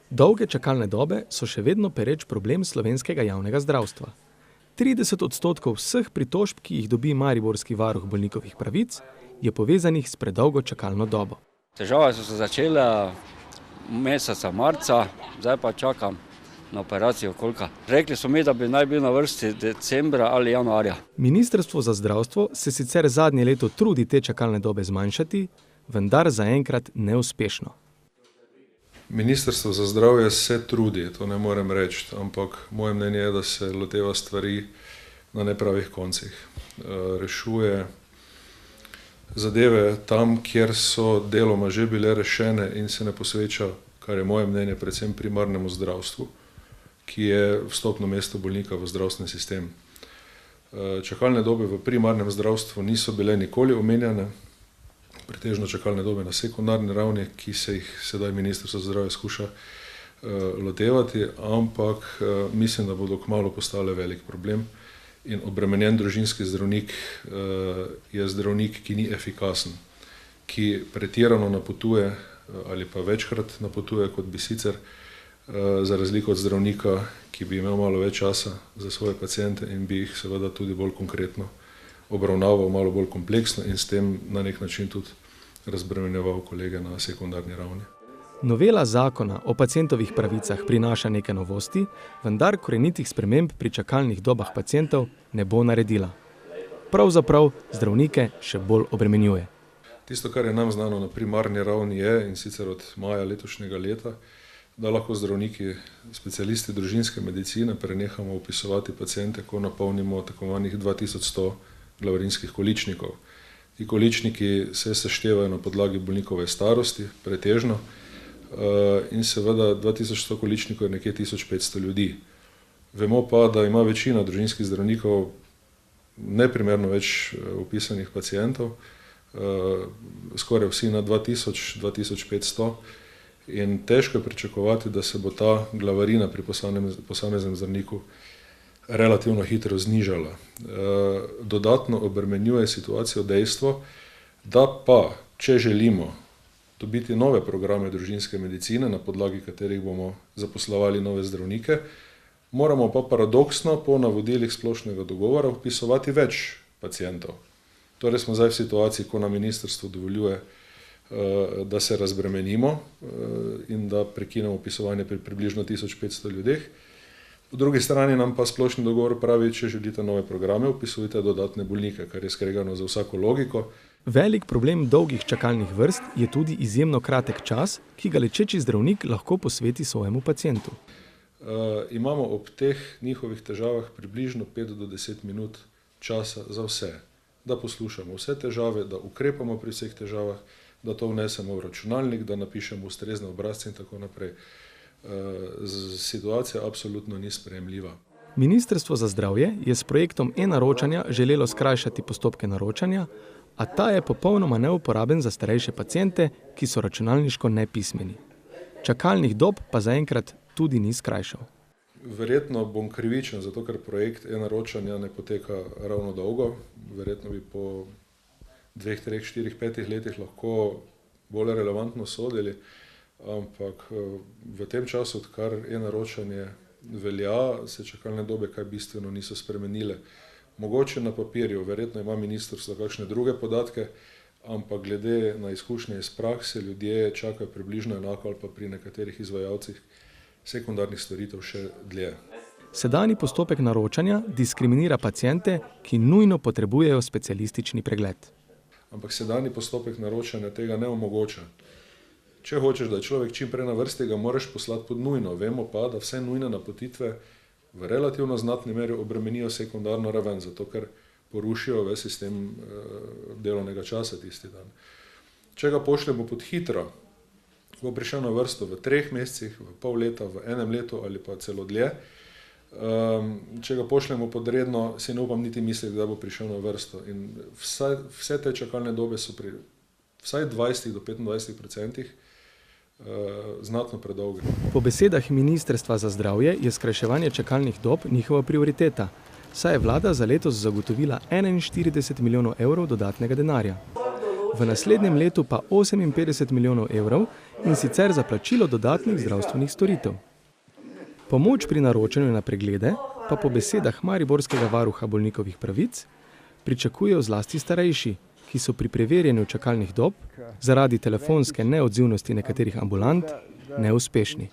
Dolge čakalne dobe so še vedno pereč problem slovenskega javnega zdravstva. 30% vseh pritožb, ki jih dobi mariborski varuh bolnikovih pravic, je povezanih s predolgo čakalno dobo. Težave so se začele meseca marca, zdaj pa čakam na operacijo kolka. Rekli so mi, da bi naj bil na vrsti decembra ali januarja. Ministrstvo za zdravstvo se sicer zadnje leto trudi te čakalne dobe zmanjšati, vendar zaenkrat neuspešno. Ministrstvo za zdravje se trudi, to ne morem reči, ampak moje mnenje je, da se loteva stvari na nepravih koncih. Rešuje zadeve tam, kjer so deloma že bile rešene in se ne posveča, kar je moje mnenje, predvsem primarnemu zdravstvu, ki je vstopno mesto bolnika v zdravstveni sistem. Čakalne dobe v primarnem zdravstvu niso bile nikoli omenjene, pretežno čakalne dobe na sekundarni ravni, ki se jih sedaj Ministrstvo za zdravje skuša lotevati, ampak mislim, da bodo kmalu postale velik problem. In obremenjen družinski zdravnik je zdravnik, ki ni efikasen, ki pretirano napotuje ali pa večkrat napotuje, kot bi sicer, za razliko od zdravnika, ki bi imel malo več časa za svoje paciente in bi jih seveda tudi bolj konkretno obravnaval, malo bolj kompleksno in s tem na nek način tudi razbremenjeval kolege na sekundarni ravni. Novela zakona o pacientovih pravicah prinaša nekaj novosti, vendar korenitih sprememb pri čakalnih dobah pacientov ne bo naredila. Pravzaprav zdravnike še bolj obremenjuje. Tisto, kar je nam znano na primarni ravni je, in sicer od maja letošnjega leta, da lahko zdravniki, specialisti družinske medicine prenehamo vpisovati paciente, ko napolnimo tako imenovanih 2100 glavarinskih količnikov. Ti količniki se seštevajo na podlagi bolnikove starosti, pretežno, in seveda 2100 količnikov je nekje 1500 ljudi. Vemo pa, da ima večina družinskih zdravnikov neprimerno več vpisanih pacientov, skoraj vsi na 2000-2500, in težko je pričakovati, da se bo ta glavarina pri posameznem zdravniku relativno hitro znižala. Dodatno obremenjuje situacijo dejstvo, da pa, če želimo dobiti nove programe družinske medicine, na podlagi katerih bomo zaposlovali nove zdravnike, moramo pa paradoksno po navodilih splošnega dogovora vpisovati več pacientov. Torej smo zdaj v situaciji, ko nam ministrstvo dovoljuje, da se razbremenimo in da prekinemo vpisovanje pri približno 1500 ljudeh. Po drugi strani nam pa splošni dogovor pravi, če želite nove programe, vpisujte dodatne bolnike, kar je skregano za vsako logiko. Velik problem dolgih čakalnih vrst je tudi izjemno kratek čas, ki ga lečeči zdravnik lahko posveti svojemu pacientu. Imamo ob teh njihovih težavah približno 5 do 10 minut časa za vse. Da poslušamo vse težave, da ukrepamo pri vseh težavah, da to vnesemo v računalnik, da napišemo ustrezne obrazce in tako naprej. Situacija absolutno ni sprejemljiva. Ministrstvo za zdravje je s projektom e-naročanja želelo skrajšati postopke naročanja, a ta je popolnoma neuporaben za starejše paciente, ki so računalniško nepismeni. Čakalnih dob pa zaenkrat tudi ni skrajšal. Verjetno bom krivičen, zato ker projekt e-naročanja ne poteka ravno dolgo. Verjetno bi po 2, 3, 4, 5 letih lahko bolj relevantno sodili, ampak v tem času, odkar e-naročanje velja, se čakalne dobe kaj bistveno niso spremenile. Mogoče na papirju, verjetno ima ministrstvo kakšne druge podatke, ampak glede na izkušnje iz prakse, ljudje čakajo približno enako ali pa pri nekaterih izvajalcih sekundarnih storitev še dlje. Sedanji postopek naročanja diskriminira paciente, ki nujno potrebujejo specialistični pregled. Ampak sedanji postopek naročanja tega ne omogoča. Če hočeš, da je človek čim prej na vrsti, ga moraš poslati pod nujno. Vemo pa, da vse nujne napotitve v relativno znatni meri obremenijo sekundarno raven, zato ker porušijo ves sistem delovnega časa tisti dan. Če ga pošljemo pod hitro, bo prišel na vrsto v 3 mesecih, v pol leta, v 1 letu ali pa celo dlje. Če ga pošljemo pod redno, si ne upam niti misliti, da bo prišel na vrsto. In vse te čakalne dobe so pri vsaj 20 do 25% znatno predolge. Po besedah Ministrstva za zdravje je skrajševanje čakalnih dob njihova prioriteta, saj je vlada za letos zagotovila 41 milijonov evrov dodatnega denarja. v naslednjem letu pa 58 milijonov evrov, in sicer za plačilo dodatnih zdravstvenih storitev. Pomoč pri naročanju na preglede pa po besedah mariborskega varuha bolnikovih pravic pričakujejo zlasti starejši, ki so pri preverjanju čakalnih dob zaradi telefonske neodzivnosti nekaterih ambulant neuspešni.